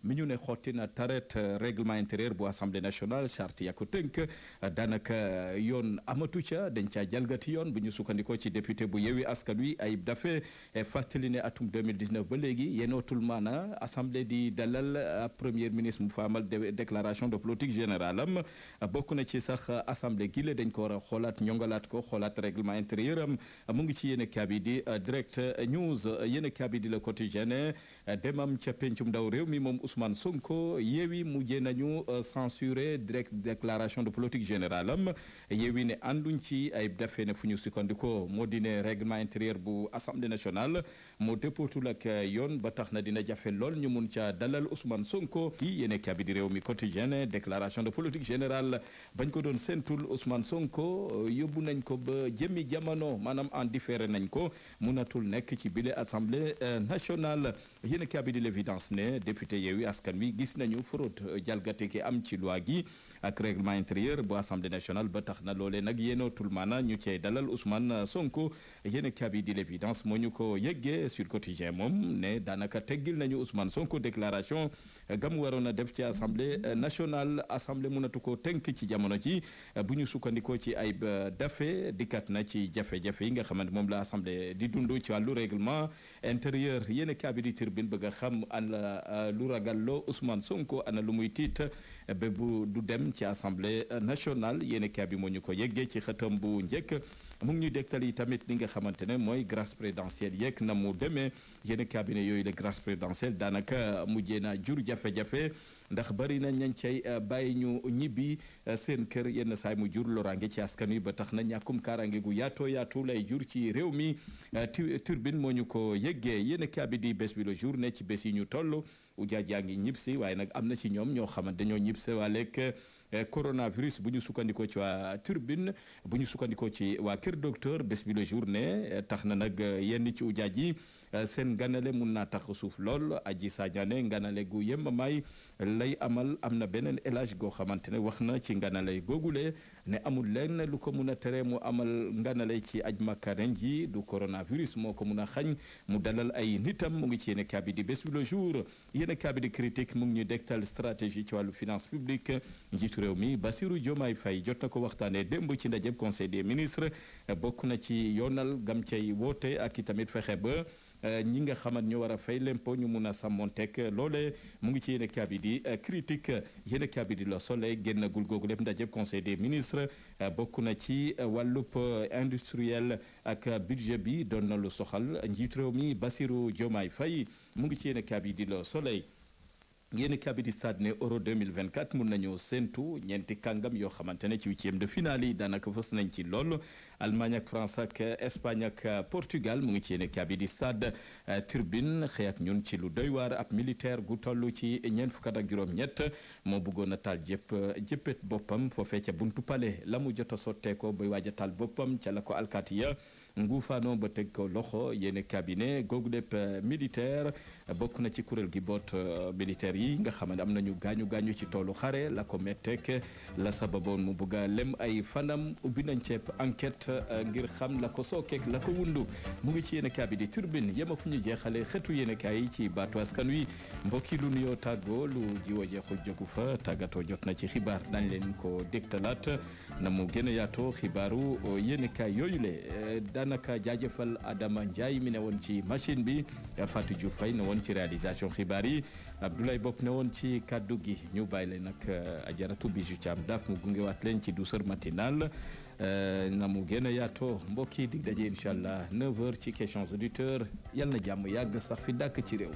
mi ñu ne xotti na taret règlement intérieur bu assemblée nationale charte ya ko tënk daanaka yoon amatu ca dañ caa jalgati yoon bu ñu sukkandikoo ci député bu Yewwi Askan Wi Ayib Daffé fàttali ne atum 2019 ba léegi yenootul maana assemblée di dalal premier ministre mu fa amal déclaration de politique générale am bokk na ci sax assemblée gi la dañ ko war a xoolaat ñongalaat ko xoolaat règlement intérieur am mu ngi ci yéen kaabi di direct news yéen kaabi di Le Quotidien demam ca pencum ndaw réew mi moom Ousmane Sonko Yewwi mujjee nañu censuré direct déclaration de politique générale am Yewwi ne ànduñ ci Ayib Daffé ne fu ñu sukkandikoo moo di ne règlement intérieur bu assemblée nationale moo dëppootul ak yoon ba tax na dina jafe lool ñu mun ca dalal Ousmane Sonko kii yéen kaabi di réew mi quotidien déclaration de politique générale bañ ko doon séentul Ousmane Sonko yóbbu nañ ko ba jëmmi jamono maanaam en différé nañ ko munatul nekk ci bile assemblée nationale yéen kaabi di l'évidence ne député Yewwi Askan Wi gis nañu fraude jalgate ki am ci loi gi ak règlement intérieur bu assemblée nationale ba tax na loolee nag yéenootul maana ñu cey dalal Ousmane Sonko yéen kaabi di l'évidence moo ñu ko yëggee sur quotidien moom ne daanaka teggil nañu Ousmane Sonko déclaration gam waroon a def ci assemblée nationale assemblée mënatu ko tënk ci jamono ji bu ñu sukkandikoo ci Ayib Daffé dikkat na ci jafe-jafe yi nga xamante moom la assemblée di dund ci wàllu règlement intérieur yéen kaabi di Tribune bëgg a xam ana lu ragalloo Ousmane Sonko ana lu muy tiit ba bu du dem ci assemblée nationale yéen kaabi moo ñu ko yeggee ci xëtam bu njëkk mu ngi ñuy dégtal yi tamit li nga xamante ne mooy grâce présidentielle yeeg na mu demee yéen cabinet yooyu la grâce présidentielle daanaka mujjee naa jur jafe-jafe ndax bari na ñañ cay bàyyi ñu ñibbi seen kër yenn saay mu jur loraange ci askan wi ba tax na ñàkkum kaaraange gu yaatoo yaatu lay jur ci réew mi turbine moo ñu ko yëggee yéen cabinet di bés bi le jour ne ci bés yi ñu toll ujaaj yaa ngi ñib si waaye nag am na ci ñoom ñoo xamante dañoo ñib si waaleeg coronavirus bu ñu sukkandikoo ci waa turbine bu ñu sukkandikoo ci waa kër docteur bés bi le jour ne tax na nag yenn ci ujaaj yi seen ganale mun naa tax suuf lool aji Sadiane nganale gu yemamaay lay amal am na beneen élage goo xamante ne wax na ci nganale googule ne amul lenn lu ko mun a tere mu amal nganale ci aj Makka ren ji du coronavirus moo ko mun a xañ mu dalal ay nitam mu ngi ci yéen kaabi di bés bi le jour yéen kaabi di critique mu ngi ñu dégtal stratégie ci wàllu finance publique njiitu réew mi Bassirou Diomaye Faye jot na ko waxtaanee démb ci ndajeb conseil des ministres bokk na ci yoonal gam cay woote ak i tamit fexe ba ñi nga xamante ñu war a fay l'impôt ñu mun a sàmmonteeg loole mu ngi ci yéen kaabi di critique yéen kaabi di Le Soleil génnagul googu lépp ndajeb conseil des ministres bokk na ci wàllub industriel ak budget bi doon na lu soxal njiitu réew mi Bassirou Diomaye Faye mu ngi ci yéen kaabi di Le Soleil yéen kabidi stade ne euro 2024 mun nañu séntu ñeenti kàngam yoo xamante ne ci huitième de finale yi daanaka fës nañ ci lool Allemagne ak France ak Espagne ak Portugal mu ngi ci yéen kabidi stade turbine xëy ak ñun ci lu doy waar ab militaire gu toll ci ñeent fukk ak juróom-ñett moo bëggoon a taal jëppet boppam foofee ca buntu palais la mu jot a sotteekoo bay waaj a taal boppam ca la ko alkaati ya nguufaanoo ba teg ko loxo yéen cabinet googu lépp militaire bokk na ci kuréel gi boot militaire yi nga xam ne am nañu gaañu ci toolu xare la ko metteek la sababoon mu bugg a lem ay fanam ubbi nañ ceeb enquête ngir xam la ko sookeek la ko wundu mu ngi ci yéen cabinet turbine yema fu ñu jeexale xetu yéen kaay ci baatu askan wi mbokki lu nuyoo tàggoo lu jiwo jeexul jógu fa tàggatoo jot na ci xibaar dañ leen ko dégtalaat na mu gën a yaatoo xibaaru yéen kaay yooyu le daanaka jaajëfal Adama Ndiaye mi ne woon ci machine bi Fatou Diouf Faye ne woon ci réalisation xibaar yi Abdoulaye Bopp ne woon ci kaddu gi ñu bàyyi leen nag Ajaratu Bijou Thiam daaf mu gungewaat leen ci douceur matinale na mu gën a yaatoo mbokk yi dig daje incha allah 9h ci questions auditeurs yal na jàmm yàgg sax fi dàkk ci réew